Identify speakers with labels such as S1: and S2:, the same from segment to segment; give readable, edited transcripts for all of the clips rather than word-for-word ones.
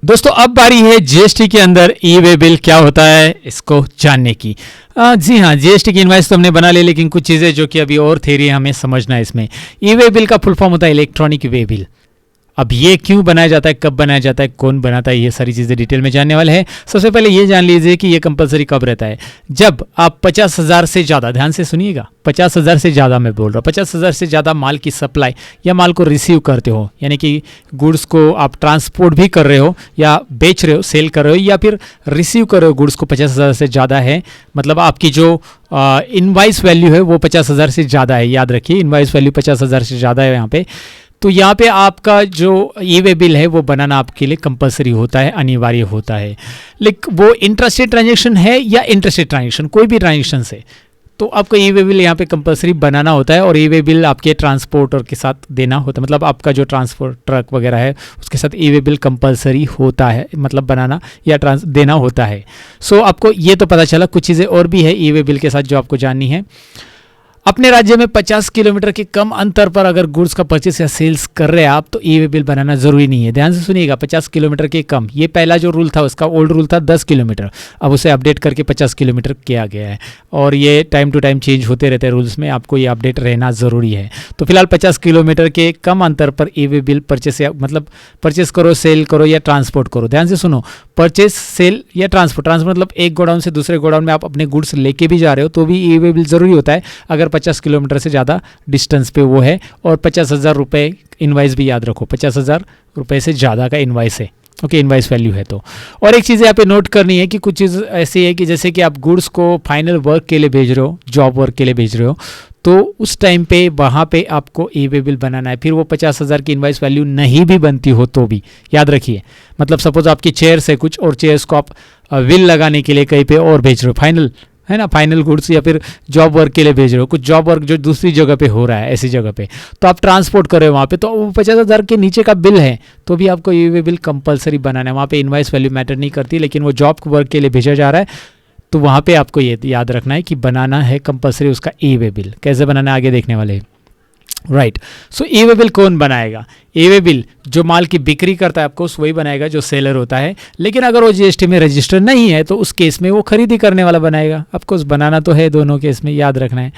S1: दोस्तों अब बारी है जीएसटी के अंदर ई वे बिल क्या होता है इसको जानने की। जी हाँ, जीएसटी की इनवाइस तो हमने बना ली, लेकिन कुछ चीज़ें जो कि अभी और थ्योरी हमें समझना है इसमें। ई वे बिल का फुल फॉर्म होता है इलेक्ट्रॉनिक वे बिल। अब ये क्यों बनाया जाता है, कब बनाया जाता है, कौन बनाता है, ये सारी चीज़ें डिटेल में जानने वाले हैं। सबसे पहले ये जान लीजिए कि ये कंपलसरी कब रहता है, जब आप 50,000 से ज़्यादा, ध्यान से सुनिएगा, 50,000 से ज़्यादा मैं बोल रहा हूँ, 50,000 से ज़्यादा माल की सप्लाई या माल को रिसीव करते हो, यानी कि गुड्स को आप ट्रांसपोर्ट भी कर रहे हो या बेच रहे हो, सेल कर रहे हो, या फिर रिसीव कर रहे हो गुड्स को 50,000 से ज़्यादा है, मतलब आपकी जो इनवाइस वैल्यू है वो 50,000 से ज़्यादा है। याद रखिए, इनवाइस वैल्यू 50,000 से ज़्यादा है यहाँ पे। तो यहाँ पे आपका जो ई वे बिल है वो बनाना आपके लिए कंपलसरी होता है, अनिवार्य होता है। लेकिन वो इंटरस्टेट ट्रांजेक्शन है या इंटरस्टेट ट्रांजेक्शन, कोई भी ट्रांजेक्शन से, तो आपको ई वे बिल यहाँ पे कंपलसरी बनाना होता है। और ई वे बिल आपके ट्रांसपोर्टर के साथ देना होता है, मतलब आपका जो ट्रांसपोर्ट ट्रक वगैरह है उसके साथ ई वे बिल कंपलसरी होता है, मतलब बनाना या देना होता है। सो आपको ये तो पता चला। कुछ चीज़ें और भी है ई वे बिल के साथ जो आपको जाननी है। अपने राज्य में 50 किलोमीटर के कम अंतर पर अगर गुड्स का परचेस या सेल्स कर रहे हैं आप, तो ई वे बिल बनाना जरूरी नहीं है। ध्यान से सुनिएगा, 50 किलोमीटर के कम, ये पहला जो रूल था उसका ओल्ड रूल था 10 किलोमीटर, अब उसे अपडेट करके 50 किलोमीटर किया गया है। और ये टाइम टू टाइम चेंज होते रहते हैं रूल्स में, आपको ये अपडेट रहना ज़रूरी है। तो फिलहाल 50 किलोमीटर के कम अंतर पर ई वे बिल परचेस या मतलब परचेस करो, सेल करो या ट्रांसपोर्ट करो। ध्यान से सुनो, परचेस, सेल या ट्रांसपोर्ट मतलब एक गोडाउन से दूसरे गोडाउन में आप अपने गुड्स लेके भी जा रहे हो तो भी ई वे बिल ज़रूरी होता है, अगर 50 किलोमीटर से ज़्यादा डिस्टेंस पे वो है। और 50,000 रुपये इनवाइस भी याद रखो, 50,000 रुपये से ज़्यादा का इनवाइस है, ओके, इनवाइस वैल्यू है तो। और एक चीज़ यहाँ पे नोट करनी है कि कुछ चीज़ ऐसी है कि जैसे कि आप गुड्स को फाइनल वर्क के लिए भेज रहे हो, जॉब वर्क के लिए भेज रहे हो, तो उस टाइम पे वहाँ पे आपको ई वे बिल बनाना है। फिर वो 50,000 की इनवाइस वैल्यू नहीं भी बनती हो तो भी याद रखिए, मतलब सपोज आपकी चेयर्स है कुछ, और चेयर्स को आप व्हील लगाने के लिए कहीं पे और भेज रहे हो, फाइनल है ना, फाइनल गुड्स, या फिर जॉब वर्क के लिए भेज रहे हो, कुछ जॉब वर्क जो दूसरी जगह पे हो रहा है, ऐसी जगह पे, तो आप ट्रांसपोर्ट कर रहे हो वहाँ पे, तो वो 50,000 के नीचे का बिल है तो भी आपको ई वे बिल कंपलसरी बनाना है। वहाँ पे इनवाइस वैल्यू मैटर नहीं करती, लेकिन वो जॉब वर्क के लिए भेजा जा रहा है तो वहाँ पे आपको ये याद रखना है कि बनाना है कंपलसरी उसका ई वे बिल। कैसे बनाना है आगे देखने वाले हैं, राइट। सो ई वे बिल कौन बनाएगा? ई वे बिल जो माल की बिक्री करता है आपको वही बनाएगा, जो सेलर होता है। लेकिन अगर वो जीएसटी में रजिस्टर नहीं है तो उस केस में वो खरीदी करने वाला बनाएगा। ऑफकोर्स बनाना तो है दोनों केस में, याद रखना है।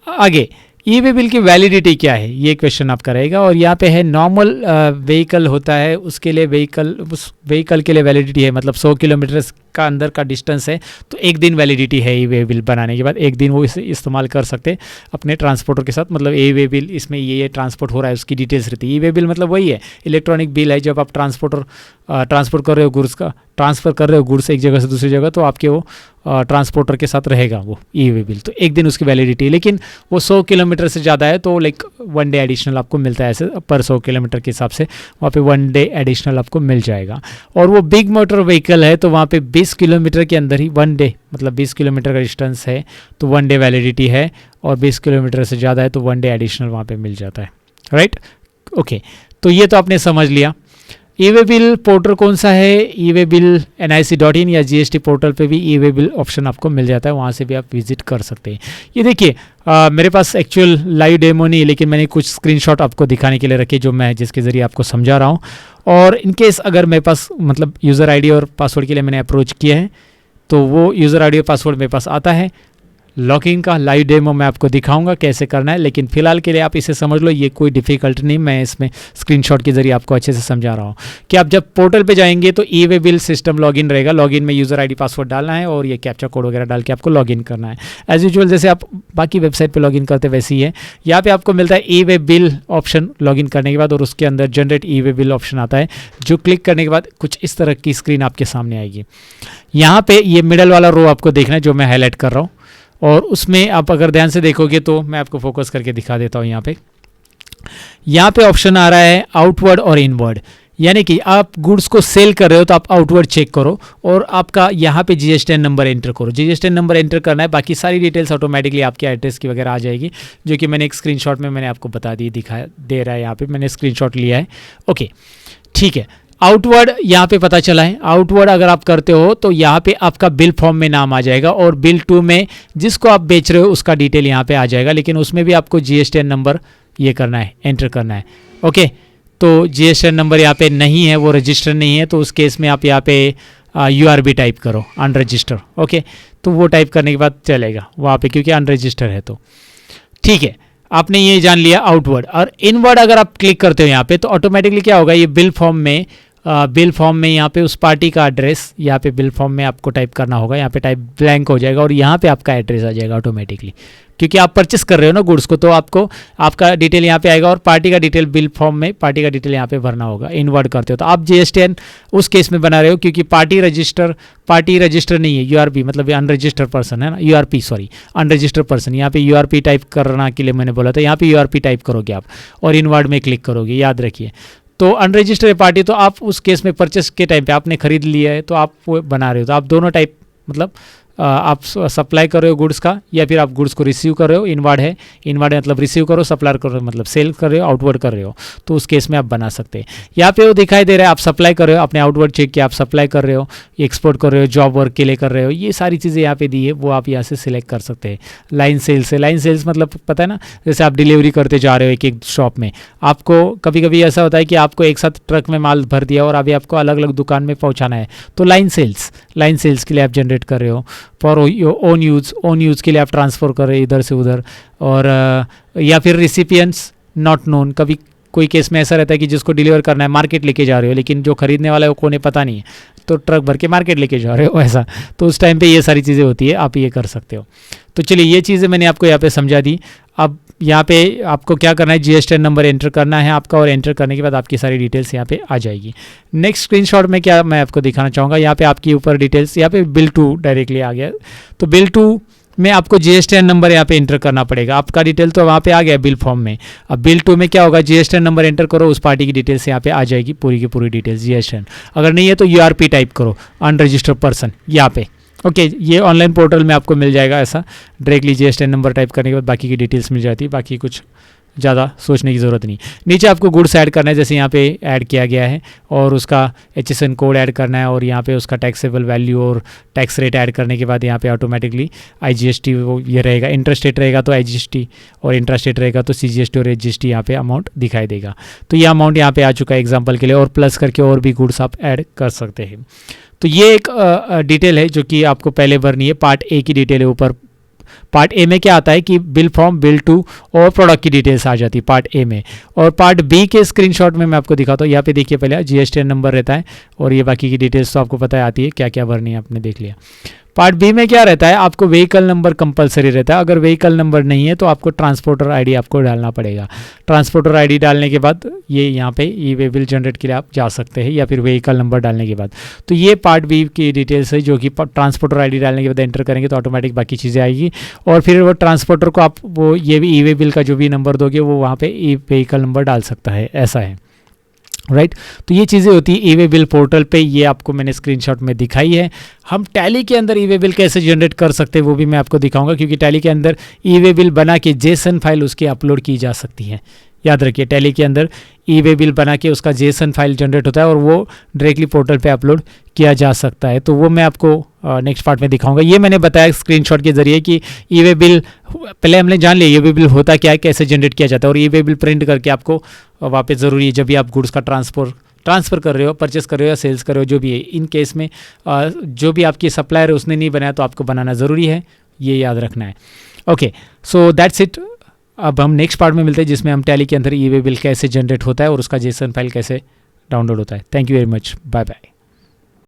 S1: आगे ई वे बिल की वैलिडिटी क्या है, ये क्वेश्चन आपका रहेगा। और यहाँ पे है नॉर्मल व्हीकल होता है, उसके लिए उस व्हीकल के लिए वैलिडिटी है, मतलब 100 किलोमीटर का अंदर का डिस्टेंस है तो एक दिन वैलिडिटी है ई वे बिल बनाने के बाद, एक दिन वो इसे इस्तेमाल कर सकते अपने ट्रांसपोर्टर के साथ। मतलब ई वे बिल इसमें ये ट्रांसपोर्ट हो रहा है उसकी डिटेल्स रहती है। ई वे बिल मतलब वही है, इलेक्ट्रॉनिक बिल है। जब आप ट्रांसपोर्ट कर रहे हो गुड्स का, ट्रांसफ़र कर रहे हो गुड्स एक जगह से दूसरी जगह, तो आपके वो ट्रांसपोर्टर के साथ रहेगा वो ई वे बिल, तो एक दिन उसकी वैलिडिटी है। लेकिन वो 100 किलोमीटर से ज़्यादा है तो लाइक 1 डे एडिशनल आपको मिलता है, ऐसे पर 100 किलोमीटर के हिसाब से वहाँ पे 1 डे एडिशनल आपको मिल जाएगा। और वो बिग मोटर व्हीकल है तो वहाँ पे 20 किलोमीटर के अंदर ही 1 डे, मतलब 20 किलोमीटर का डिस्टेंस है तो 1 डे वैलिडिटी है, और 20 किलोमीटर से ज़्यादा है तो 1 डे एडिशनल वहाँ पे मिल जाता है, राइट। ओके, तो ये तो आपने समझ लिया। ई वे बिल पोर्टल कौन सा है? ई वे बिल nic.in या जीएसटी पोर्टल पे भी ई वे बिल ऑप्शन आपको मिल जाता है, वहाँ से भी आप विजिट कर सकते हैं। ये देखिए मेरे पास एक्चुअल लाइव डेमो नहीं, लेकिन मैंने कुछ स्क्रीनशॉट आपको दिखाने के लिए रखे जो मैं जिसके ज़रिए आपको समझा रहा हूँ। और इनकेस अगर मेरे पास मतलब यूज़र आईडी और पासवर्ड के लिए मैंने अप्रोच किया है तो वो यूज़र आईडी और पासवर्ड मेरे पास आता है। लॉगिन का लाइव डेमो मैं आपको दिखाऊंगा कैसे करना है, लेकिन फिलहाल के लिए आप इसे समझ लो, ये कोई डिफ़िकल्ट नहीं, मैं इसमें स्क्रीनशॉट के जरिए आपको अच्छे से समझा रहा हूँ कि आप जब पोर्टल पे जाएंगे तो ई वे बिल सिस्टम लॉगिन रहेगा। लॉगिन में यूज़र आईडी पासवर्ड डालना है और ये कैप्चा कोड वगैरह डाल के आपको लॉगिन करना है। एज यूजुअल जैसे आप बाकी वेबसाइट पर लॉगिन करते वैसे ही है। यहाँ पर आपको मिलता है ई वे बिल ऑप्शन लॉगिन करने के बाद, और उसके अंदर जनरेट ई वे बिल ऑप्शन आता है, जो क्लिक करने के बाद कुछ इस तरह की स्क्रीन आपके सामने आएगी। यहाँ पे ये मिडल वाला रो आपको देखना है जो मैं हाईलाइट कर रहा हूँ, और उसमें आप अगर ध्यान से देखोगे तो मैं आपको फोकस करके दिखा देता हूँ। यहाँ पे ऑप्शन आ रहा है आउटवर्ड और इनवर्ड, यानी कि आप गुड्स को सेल कर रहे हो तो आप आउटवर्ड चेक करो और आपका यहाँ पे जीएसटी नंबर एंटर करो। जीएसटी नंबर एंटर करना है, बाकी सारी डिटेल्स ऑटोमेटिकली आपके एड्रेस की वगैरह आ जाएगी, जो कि मैंने एक स्क्रीनशॉट में मैंने आपको बता दी, दिखा दे रहा है यहाँ पे, मैंने स्क्रीनशॉट लिया है। ओके ठीक है, आउटवर्ड यहाँ पे पता चला है। आउटवर्ड अगर आप करते हो तो यहाँ पे आपका बिल फॉर्म में नाम आ जाएगा, और बिल 2 में जिसको आप बेच रहे हो उसका डिटेल यहाँ पे आ जाएगा, लेकिन उसमें भी आपको जीएसटी नंबर ये करना है, एंटर करना है। ओके, तो GSTN नंबर यहाँ पे नहीं है, वो रजिस्टर नहीं है, तो उस केस में आप यहाँ पे URB टाइप करो, अनरजिस्टर। ओके, तो वो टाइप करने के बाद चलेगा वहाँ पे, क्योंकि अनरजिस्टर है। तो ठीक है, आपने ये जान लिया आउटवर्ड। और इनवर्ड अगर आप क्लिक करते हो यहाँ पे, तो ऑटोमेटिकली क्या होगा, ये बिल फॉर्म में यहाँ पे उस पार्टी का एड्रेस यहाँ पे बिल फॉर्म में आपको टाइप करना होगा। यहाँ पे टाइप ब्लैंक हो जाएगा और यहाँ पे आपका एड्रेस आ जाएगा ऑटोमेटिकली, क्योंकि आप परचेस कर रहे हो ना गुड्स को, तो आपको आपका डिटेल यहाँ पे आएगा और पार्टी का डिटेल बिल फॉर्म में पार्टी का डिटेल यहाँ पे भरना होगा। इनवर्ड करते हो तो आप GSTN उस केस में बना रहे हो, क्योंकि पार्टी रजिस्टर नहीं है, URP मतलब अनरजिस्टर्ड पर्सन है ना, URP सॉरी अनरजिस्टर्ड पर्सन। यहाँ पे URP टाइप करना के लिए मैंने बोला था, यहाँ पे URP टाइप करोगे आप और इनवर्ड में क्लिक करोगे, याद रखिए। तो अनरजिस्टर्ड पार्टी, तो आप उस केस में परचेस के टाइम पे आपने खरीद लिया है तो आप वो बना रहे हो, तो आप दोनों टाइप मतलब आप सप्लाई कर रहे हो गुड्स का, या फिर आप गुड्स को रिसीव कर रहे हो। इनवर्ड है मतलब रिसीव करो, सप्लाई कर रहे हो मतलब सेल कर रहे हो, आउटवर्ड कर रहे हो, तो उस केस में आप बना सकते हैं। यहाँ पे वो दिखाई दे रहा है, आप सप्लाई कर रहे हो, अपने आउटवर्ड चेक किया, आप सप्लाई कर रहे हो, एक्सपोर्ट कर रहे हो, जॉब वर्क के लिए कर रहे हो, ये सारी चीज़ें यहाँ पे दी है, वो आप यहाँ से सिलेक्ट कर सकते हैं। लाइन सेल्स है, लाइन सेल्स मतलब पता है ना, जैसे आप डिलीवरी करते जा रहे हो एक एक शॉप में, आपको कभी कभी ऐसा होता है कि आपको एक साथ ट्रक में माल भर दिया और अभी आपको अलग अलग दुकान में पहुँचाना है, तो लाइन सेल्स के लिए आप जनरेट कर रहे हो। फॉर ओन यूज़ के लिए आप ट्रांसफ़र कर रहे हैं इधर से उधर। और या फिर रिसिपियंट्स नॉट नोन, कभी कोई केस में ऐसा रहता है कि जिसको डिलीवर करना है मार्केट लेके जा रहे हो, लेकिन जो खरीदने वाला है वो कोने पता नहीं है, तो ट्रक भर के मार्केट लेके जा रहे हो ऐसा, तो उस टाइम पे ये सारी चीज़ें होती है, आप ये कर सकते हो। तो चलिए ये चीज़ें मैंने आपको यहाँ पे समझा दी। अब यहाँ पे आपको क्या करना है, GSTN नंबर एंटर करना है आपका, और एंटर करने के बाद आपकी सारी डिटेल्स यहाँ पे आ जाएगी। नेक्स्ट स्क्रीनशॉट में क्या मैं आपको दिखाना चाहूँगा, यहाँ पे आपकी ऊपर डिटेल्स, यहाँ पे बिल 2 डायरेक्टली आ गया, तो बिल 2 में आपको GSTN नंबर यहाँ पे एंटर करना पड़ेगा। आपका डिटेल तो वहाँ पे आ गया बिल फॉर्म में। अब बिल 2 में क्या होगा, GSTN नंबर एंटर करो, उस पार्टी की डिटेल्स यहाँ पे आ जाएगी, पूरी की पूरी डिटेल्स GSTN। अगर नहीं है तो URP टाइप करो, अनरजिस्टर्ड पर्सन यहाँ पे। ओके, ये ऑनलाइन पोर्टल में आपको मिल जाएगा ऐसा, डायरेक्टली GSTN नंबर टाइप करने के बाद बाकी की डिटेल्स मिल जाती है, बाकी कुछ ज़्यादा सोचने की ज़रूरत नहीं। नीचे आपको गुड्स ऐड करना है, जैसे यहाँ पे ऐड किया गया है, और उसका HSN कोड ऐड करना है, और यहाँ पे उसका टैक्सेबल वैल्यू और टैक्स रेट ऐड करने के बाद यहाँ पे ऑटोमेटिकली IGST वो ये रहेगा। इंटरेस्ट रेट रहेगा तो IGST, और इंटरेस्ट रेट रहेगा तो CGST और HGST यहाँ पे अमाउंट दिखाई देगा। तो ये अमाउंट यहाँ पे आ चुका है एग्जाम्पल के लिए, और प्लस करके और भी गुड्स आप ऐड कर सकते हैं। तो ये एक डिटेल है जो कि आपको पहले भरनी है। पार्ट ए की डिटेल है ऊपर। पार्ट ए में क्या आता है कि बिल फॉर्म, बिल 2 और प्रोडक्ट की डिटेल्स आ जाती है पार्ट ए में। और पार्ट बी के स्क्रीनशॉट में मैं आपको दिखाता हूँ। यहाँ पे देखिए, पहले GSTN नंबर रहता है और ये बाकी की डिटेल्स तो आपको पता है आती है, क्या क्या भरनी है आपने देख लिया। पार्ट बी में क्या रहता है, आपको व्हीकल नंबर कंपलसरी रहता है। अगर व्हीकल नंबर नहीं है तो आपको ट्रांसपोर्टर आईडी आपको डालना पड़ेगा। ट्रांसपोर्टर आईडी डालने के बाद ये यहाँ पे ई-वे बिल जनरेट के लिए आप जा सकते हैं, या फिर व्हीकल नंबर डालने के बाद। तो ये पार्ट बी की डिटेल्स है जो कि ट्रांसपोर्टर आईडी डालने के बाद एंटर करेंगे तो ऑटोमेटिक बाकी चीज़ें आएगी। और फिर वो ट्रांसपोर्टर को आप वो ये भी ई-वे बिल का जो भी नंबर दोगे वो वहाँ पर ई व्हीकल नंबर डाल सकता है, ऐसा है। राइट तो ये चीज़ें होती है ई-वे बिल पोर्टल पे। ये आपको मैंने स्क्रीनशॉट में दिखाई है। हम टैली के अंदर ई-वे बिल कैसे जनरेट कर सकते हैं वो भी मैं आपको दिखाऊंगा, क्योंकि टैली के अंदर ई-वे बिल बना के जेसन फाइल उसकी अपलोड की जा सकती है। याद रखिए, टैली के अंदर ई-वे बिल बना के उसका जेसन फाइल जनरेट होता है और वो डायरेक्टली पोर्टल पे अपलोड किया जा सकता है। तो वो मैं आपको नेक्स्ट पार्ट में दिखाऊंगा। ये मैंने बताया स्क्रीनशॉट के जरिए कि ई-वे बिल पहले हमने जान लिया ई-वे बिल होता क्या है, कैसे जनरेट किया जाता है, और ई-वे बिल प्रिंट करके आपको वापस ज़रूरी है जब भी आप गुड्स का ट्रांसफ़र कर रहे हो, परचेस कर रहे हो या सेल्स कर रहे हो, जो भी है। इन केस में जो भी आपकी सप्लायर है उसने नहीं बनाया तो आपको बनाना ज़रूरी है, ये याद रखना है। Okay, so that's it. अब हम नेक्स्ट पार्ट में मिलते हैं जिसमें हम टैली के अंदर ई-वे बिल कैसे जनरेट होता है और उसका जेसन फाइल कैसे डाउनलोड होता है। Thank you very much, bye bye.